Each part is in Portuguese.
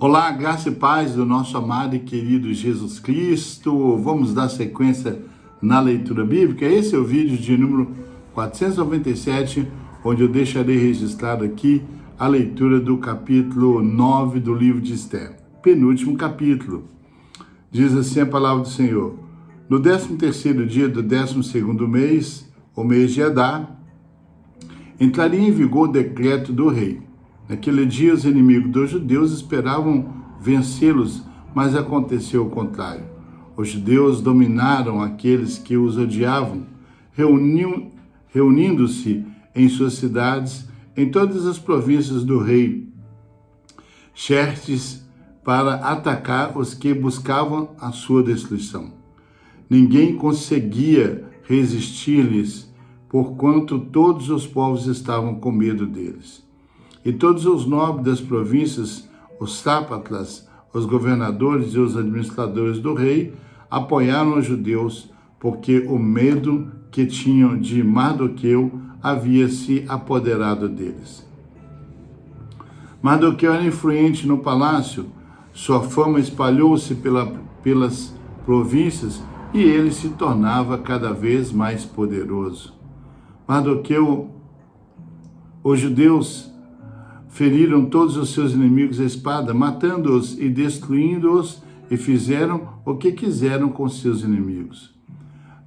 Olá, graça e paz do nosso amado e querido Jesus Cristo. Vamos dar sequência na leitura bíblica. Esse é o vídeo de número 497, onde eu deixarei registrado aqui a leitura do capítulo 9 do livro de Esther. Penúltimo capítulo. Diz assim a palavra do Senhor. No 13º dia do 12º mês, o mês de Adar, entraria em vigor o decreto do rei. Naquele dia, os inimigos dos judeus esperavam vencê-los, mas aconteceu o contrário. Os judeus dominaram aqueles que os odiavam, reunindo-se em suas cidades, em todas as províncias do rei Xerxes, para atacar os que buscavam a sua destruição. Ninguém conseguia resistir-lhes, porquanto todos os povos estavam com medo deles. E todos os nobres das províncias, os sátrapas, os governadores e os administradores do rei, apoiaram os judeus, porque o medo que tinham de Mardoqueu havia se apoderado deles. Mardoqueu era influente no palácio, sua fama espalhou-se pelas províncias e ele se tornava cada vez mais poderoso. Mardoqueu, os judeus feriram todos os seus inimigos à espada, matando-os e destruindo-os, e fizeram o que quiseram com seus inimigos.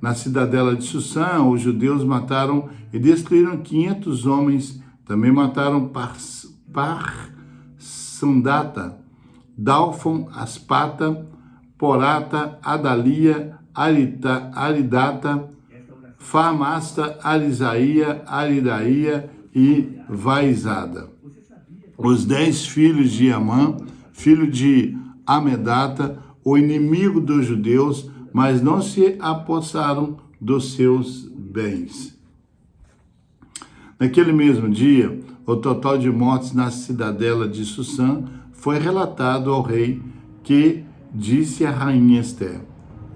Na cidadela de Susã, os judeus mataram e destruíram 500 homens. Também mataram Parsandata, Dalfon, Aspata, Porata, Adalia, Aridata, Farmasta, Arisaía, Aridaía e Vaizada. Os 10 filhos de Amã, filho de Amedata, o inimigo dos judeus, mas não se apossaram dos seus bens. Naquele mesmo dia, o total de mortes na cidadela de Susã foi relatado ao rei, que disse à rainha Esther: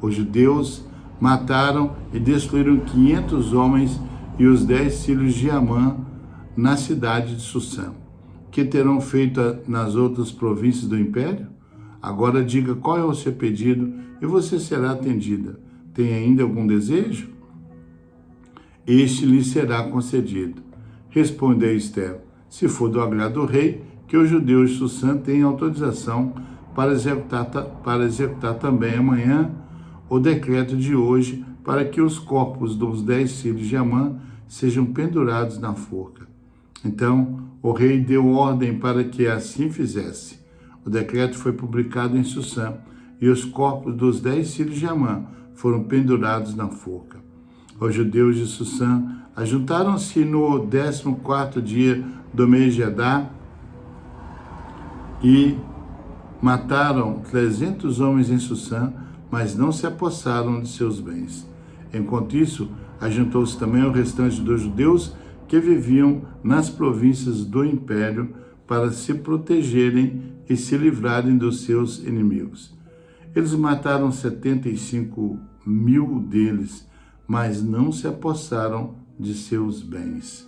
os judeus mataram e destruíram 500 homens e os 10 filhos de Amã na cidade de Susã. Que terão feito nas outras províncias do império? Agora diga qual é o seu pedido e você será atendida. Tem ainda algum desejo? Este lhe será concedido. Respondeu Esther: se for do agrado do rei, que os judeus de Susã tenham autorização para executar também amanhã o decreto de hoje, para que os corpos dos 10 filhos de Amã sejam pendurados na forca. Então, o rei deu ordem para que assim fizesse. O decreto foi publicado em Susã, e os corpos dos 10 filhos de Amã foram pendurados na forca. Os judeus de Susã ajuntaram-se no 14º dia do mês de Adar e mataram 300 homens em Susã, mas não se apossaram de seus bens. Enquanto isso, ajuntou-se também o restante dos judeus que viviam nas províncias do império, para se protegerem e se livrarem dos seus inimigos. Eles mataram 75.000 deles, mas não se apossaram de seus bens.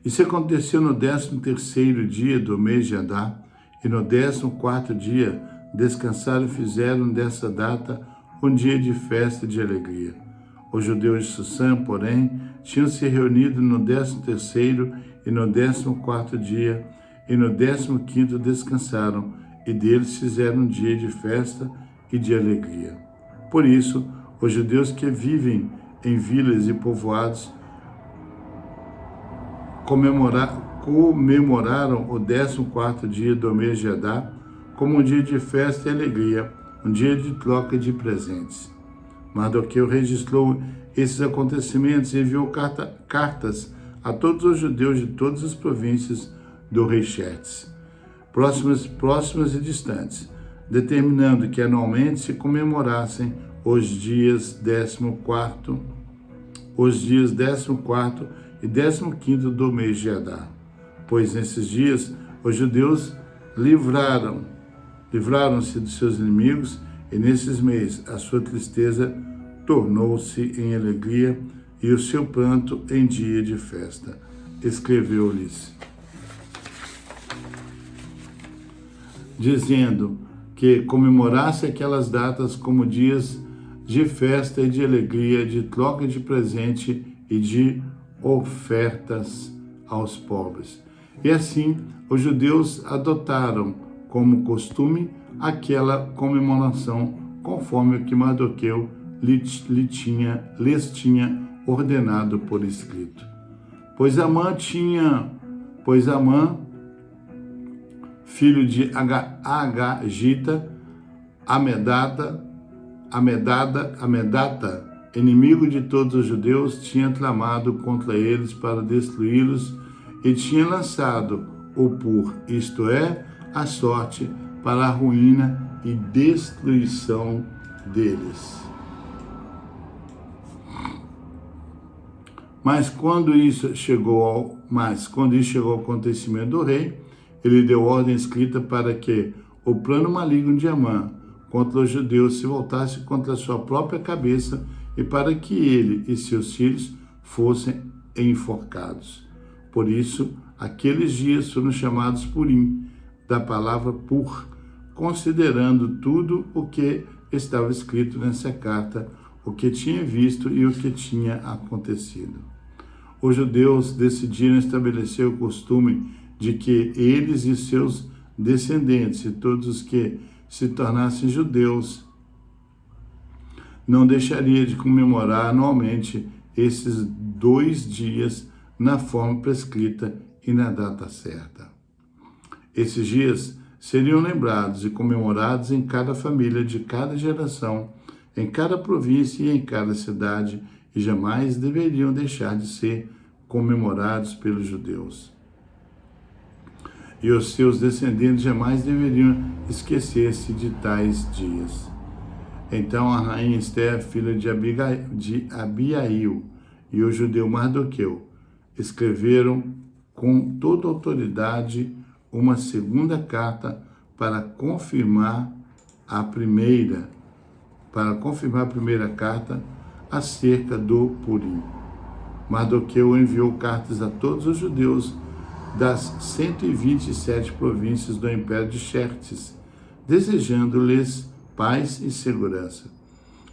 Isso aconteceu no 13º dia do mês de Adar, e no 14º dia descansaram e fizeram dessa data um dia de festa e de alegria. Os judeus de Susã, porém, tinham se reunido no 13º e no 14º dia, e no 15º descansaram, e deles fizeram um dia de festa e de alegria. Por isso, os judeus que vivem em vilas e povoados comemoraram o 14º dia do mês de Adar como um dia de festa e alegria, um dia de troca de presentes. Mardoqueu registrou esses acontecimentos e enviou cartas a todos os judeus de todas as províncias do rei Xerxes, próximas e distantes, determinando que anualmente se comemorassem os dias 14º e 15º do mês de Adar, pois nesses dias os judeus livraram-se dos seus inimigos, e nesses meses a sua tristeza tornou-se em alegria e o seu pranto em dia de festa. Escreveu-lhes: dizendo que comemorasse aquelas datas como dias de festa e de alegria, de troca de presente e de ofertas aos pobres. E assim, os judeus adotaram como costume aquela comemoração, conforme o que Mardoqueu lhes tinha ordenado por escrito. Pois Amã, filho de Agagita, Amedata, inimigo de todos os judeus, tinha tramado contra eles para destruí-los e tinha lançado o pur, isto é, a sorte, para a ruína e destruição deles. Mas quando isso chegou ao acontecimento do rei, ele deu ordem escrita para que o plano maligno de Amã contra os judeus se voltasse contra a sua própria cabeça e para que ele e seus filhos fossem enforcados. Por isso, aqueles dias foram chamados Purim, da palavra pur, considerando tudo o que estava escrito nessa carta, o que tinha visto e o que tinha acontecido. Os judeus decidiram estabelecer o costume de que eles e seus descendentes e todos os que se tornassem judeus não deixariam de comemorar anualmente esses 2 dias na forma prescrita e na data certa. Esses dias seriam lembrados e comemorados em cada família de cada geração, em cada província e em cada cidade, e jamais deveriam deixar de ser comemorados pelos judeus. E os seus descendentes jamais deveriam esquecer-se de tais dias. Então a rainha Esther, filha de Abiail, e o judeu Mardoqueu escreveram com toda autoridade uma segunda carta para confirmar a primeira carta acerca do Purim. Mardoqueu enviou cartas a todos os judeus das 127 províncias do Império de Xerxes, desejando-lhes paz e segurança,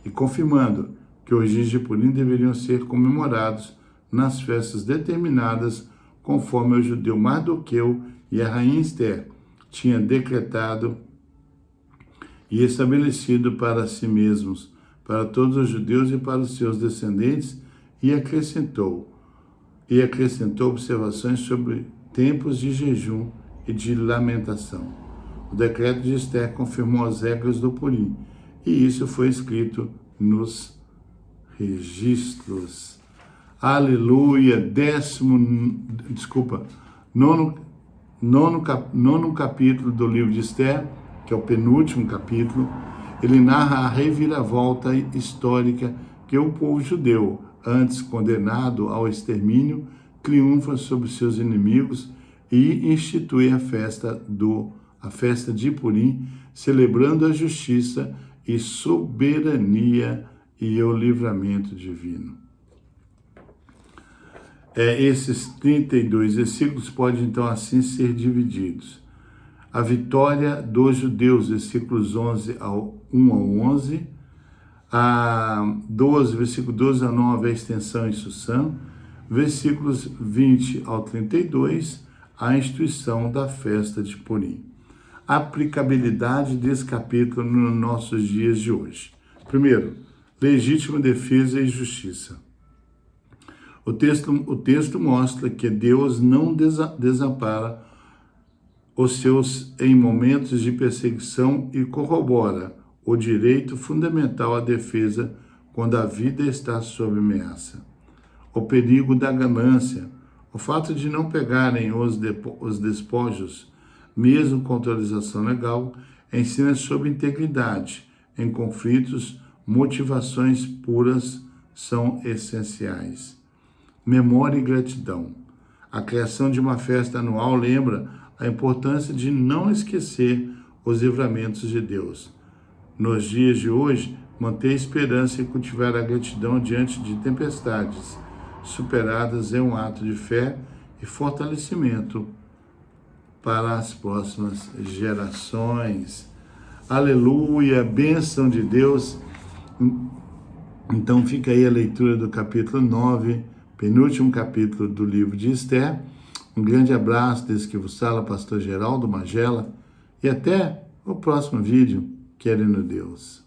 e confirmando que os dias de Purim deveriam ser comemorados nas festas determinadas, conforme o judeu Mardoqueu e a rainha Esther tinha decretado e estabelecido para si mesmos, para todos os judeus e para os seus descendentes, e acrescentou observações sobre tempos de jejum e de lamentação. O decreto de Esther confirmou as regras do Purim, e isso foi escrito nos registros. Aleluia! Nono capítulo do livro de Esther, que é o penúltimo capítulo, ele narra a reviravolta histórica que o povo judeu, antes condenado ao extermínio, triunfa sobre seus inimigos e institui a festa de Purim, celebrando a justiça e soberania e o livramento divino. Esses 32 versículos podem então assim ser divididos. A vitória dos judeus, versículos 1 ao 11, versículo 12 a 9, a extensão em Susã, versículos 20 ao 32, a instituição da festa de Purim. Aplicabilidade desse capítulo nos nossos dias de hoje. Primeiro, legítima defesa e justiça. O texto mostra que Deus não desampara os seus em momentos de perseguição e corrobora o direito fundamental à defesa quando a vida está sob ameaça. O perigo da ganância, o fato de não pegarem os despojos, mesmo com autorização legal, ensina sobre integridade. Em conflitos, motivações puras são essenciais. Memória e gratidão. A criação de uma festa anual lembra a importância de não esquecer os livramentos de Deus. Nos dias de hoje, manter a esperança e cultivar a gratidão diante de tempestades superadas é um ato de fé e fortalecimento para as próximas gerações. Aleluia, bênção de Deus. Então fica aí a leitura do capítulo 9, penúltimo capítulo do livro de Esther. Um grande abraço desse que vos fala, pastor Geraldo Magela, e até o próximo vídeo, querendo Deus.